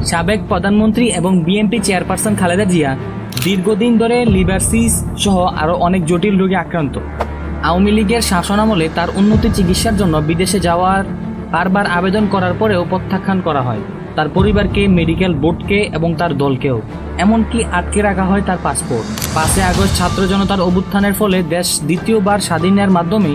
সাবেক প্রধানমন্ত্রী এবং বিএনপি চেয়ারপারসন খালেদা জিয়া দীর্ঘদিন ধরে লিভার সিস সহ আরও অনেক জটিল রোগে আক্রান্ত। আওয়ামী লীগের শাসনামলে তার উন্নত চিকিৎসার জন্য বিদেশে যাওয়ার বারবার আবেদন করার পরেও প্রত্যাখ্যান করা হয় তার পরিবারকে, মেডিকেল বোর্ডকে এবং তার দলকেও। এমনকি আটকে রাখা হয় তার পাসপোর্ট। 5 আগস্ট ছাত্র জনতার অভ্যুত্থানের ফলে দেশ দ্বিতীয়বার স্বাধীনের মাধ্যমে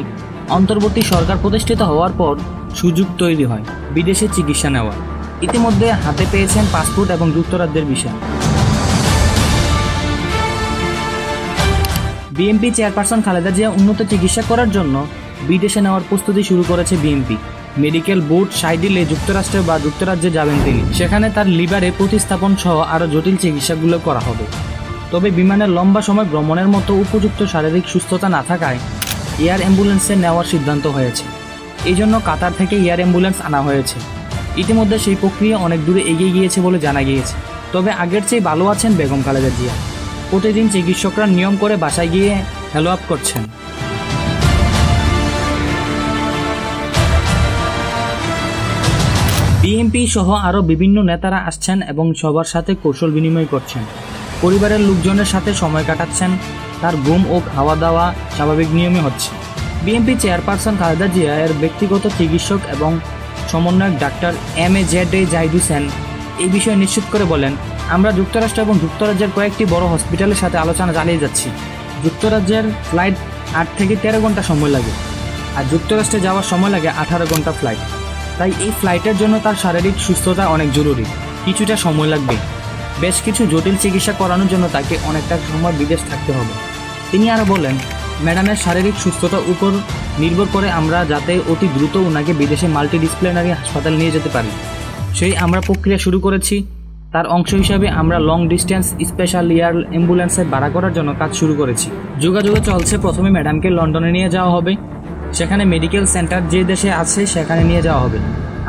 অন্তর্বর্তী সরকার প্রতিষ্ঠিত হওয়ার পর সুযোগ তৈরি হয় বিদেশে চিকিৎসা নেওয়ার। ইতিমধ্যে হাতে পেয়েছেন পাসপোর্ট এবং যুক্তরাজ্যের visa. BNP chairperson Khaleda Zia উন্নত চিকিৎসা করার জন্য বিদেশে নেওয়ার প্রস্তুতি শুরু করেছে বিএনপি। মেডিকেল বোর্ড সাই দিলে যুক্তরাষ্ট্রে বা যুক্তরাজ্যে যাবেন তিনি। সেখানে তার লিভারে প্রতিস্থাপন সহ আরও জটিল চিকিৎসাগুলো করা হবে। তবে বিমানের লম্বা সময় ভ্রমণের মতো উপযুক্ত শারীরিক সুস্থতা না থাকায় এয়ার অ্যাম্বুলেন্সে নেওয়ার সিদ্ধান্ত হয়েছে। এই জন্য কাতার থেকে এয়ার অ্যাম্বুলেন্স আনা হয়েছে। ইতিমধ্যে সেই প্রক্রিয়া অনেক দূরে এগিয়ে গিয়েছে বলে জানা গিয়েছে। তবে আগের চেয়ে ভালো আছেন বেগম খালেদা জিয়া। প্রতিদিন চিকিৎসকরা নিয়ম করে বাসায় গিয়ে ফলো আপ করছেন। বিএনপি সহ আরও বিভিন্ন নেতারা আসছেন এবং সবার সাথে কৌশল বিনিময় করছেন। পরিবারের লোকজনের সাথে সময় কাটাচ্ছেন। তার ঘুম ও খাওয়া দাওয়া স্বাভাবিক নিয়মে হচ্ছে। বিএনপি চেয়ারপারসন খালেদা জিয়া এর ব্যক্তিগত চিকিৎসক এবং সমন্বয়ক ডাক্তার এম.এ.জেড.এ জাহিদ হোসেন এই বিষয়ে নিশ্চিত করে বলেন, আমরা যুক্তরাষ্ট্র এবং যুক্তরাজ্যের কয়েকটি বড় হসপিটালের সাথে আলোচনা চালিয়ে যাচ্ছি। যুক্তরাজ্যের ফ্লাইট 8 থেকে 13 ঘন্টা সময় লাগে, আর যুক্তরাষ্ট্রে যাওয়ার সময় লাগে 18 ঘন্টা ফ্লাইট। তাই এই ফ্লাইটের জন্য তার শারীরিক সুস্থতা অনেক জরুরি। কিছুটা সময় লাগবে। বেশ কিছু জটিল চিকিৎসা করানোর জন্য তাকে অনেকটা সময় বিদেশ থাকতে হবে। তিনি আরও বলেন, ম্যাডামের শারীরিক সুস্থতার উপর নির্ভর করে আমরা যাতে অতি দ্রুত ওনাকে বিদেশে মাল্টিডিসিপ্লিনারি হাসপাতাল নিয়ে যেতে পারি, সেই আমরা প্রক্রিয়া শুরু করেছি। তার অংশ হিসাবে আমরা লং ডিস্টেন্স স্পেশাল এয়ার অ্যাম্বুলেন্সে ভাড়া করার জন্য কাজ শুরু করেছি। যোগাযোগ চলছে। প্রথমে ম্যাডামকে লন্ডনে নিয়ে যাওয়া হবে। সেখানে মেডিকেল সেন্টার যে দেশে আছে সেখানে নিয়ে যাওয়া হবে।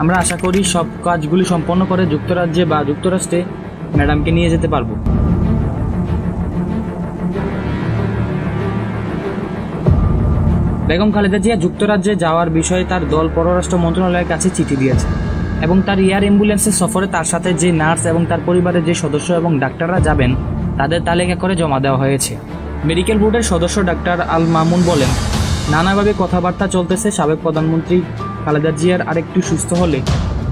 আমরা আশা করি সব কাজগুলি সম্পন্ন করে যুক্তরাজ্যে বা যুক্তরাষ্ট্রে ম্যাডামকে নিয়ে যেতে পারব। বেগম খালেদা জিয়া যুক্তরাজ্যে যাওয়ার বিষয়ে তার দল পররাষ্ট্র মন্ত্রণালয়ের কাছে চিঠি দিয়েছে এবং তার এয়ার অ্যাম্বুলেন্সের সফরে তার সাথে যে নার্স এবং তার পরিবারের যে সদস্য এবং ডাক্তাররা যাবেন তাদের তালিকা করে জমা দেওয়া হয়েছে। মেডিকেল বোর্ডের সদস্য ডাক্তার আল মামুন বলেন, নানাভাবে কথাবার্তা চলতেছে। সাবেক প্রধানমন্ত্রী খালেদা জিয়ার আরেকটু সুস্থ হলে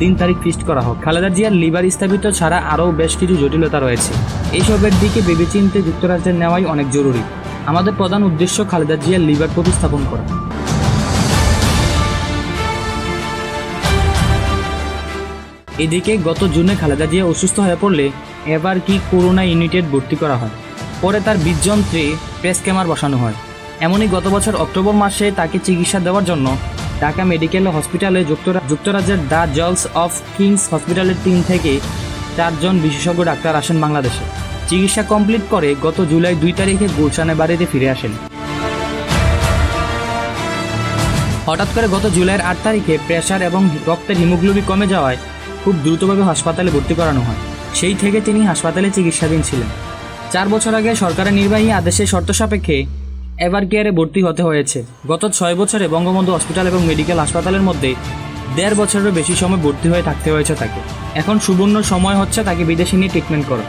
দিন তারিখ ফিক্সড করা হোক। খালেদা জিয়ার লিভার স্থাপিত ছাড়া আরও বেশ কিছু জটিলতা রয়েছে। এইসবের দিকে ভেবেচিন্তে যুক্তরাজ্যে নেওয়াই অনেক জরুরি। আমাদের প্রধান উদ্দেশ্য খালেদা জিয়ার লিভার প্রতিস্থাপন করা। এদিকে গত জুনে খালেদা জিয়া অসুস্থ হয়ে পড়লে এবার কি করোনা ইউনিটে ভর্তি করা হয়। পরে তার বীর্যন্ত্রে প্রেস ক্যামার বসানো হয়। এমনই গত বছর অক্টোবর মাসে তাকে চিকিৎসা দেওয়ার জন্য ঢাকা মেডিকেল হসপিটালে যুক্তরাজ্যের দ্য জলস অফ কিংস হসপিটালের 3 থেকে 4 জন বিশেষজ্ঞ ডাক্তার আসেন বাংলাদেশে। চিকিৎসা কমপ্লিট করে গত জুলাই 2 তারিখে গুলশানে বাড়িতে ফিরে আসেন। হঠাৎ করে গত জুলাইয়ের 8 তারিখে প্রেশার এবং রক্তের হিমোগ্লোবিন কমে যাওয়ায় খুব দ্রুতভাবে হাসপাতালে ভর্তি করানো হয়। সেই থেকে তিনি হাসপাতালে চিকিৎসাধীন ছিলেন। 4 বছর আগে সরকারের নির্বাহী আদেশের শর্ত সাপেক্ষে এভার কেয়ারে ভর্তি হতে হয়েছে। গত 6 বছরে বঙ্গবন্ধু হসপিটাল এবং মেডিকেল হাসপাতালের মধ্যে 1.5 বছরেরও বেশি সময় ভর্তি হয়ে থাকতে হয়েছে তাকে। এখন সুবর্ণ সময় হচ্ছে তাকে বিদেশে নিয়ে ট্রিটমেন্ট করা।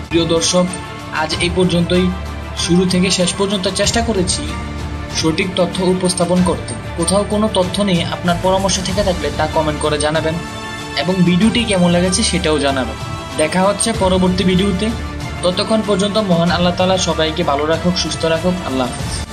প্রিয় দর্শক, আজ এই পর্যন্তই। শুরু থেকে শেষ পর্যন্ত চেষ্টা করেছি সঠিক তথ্য উপস্থাপন করতে। কোথাও কোনো তথ্য নিয়ে আপনার পরামর্শ থেকে থাকলে তা কমেন্ট করে জানাবেন এবং ভিডিওটি কেমন লেগেছে সেটাও জানাবেন। দেখা হচ্ছে পরবর্তী ভিডিওতে। ততক্ষণ পর্যন্ত মহান আল্লাহ তাআলা সবাইকে ভালো রাখুক, সুস্থ রাখুক। আল্লাহ হাফেজ।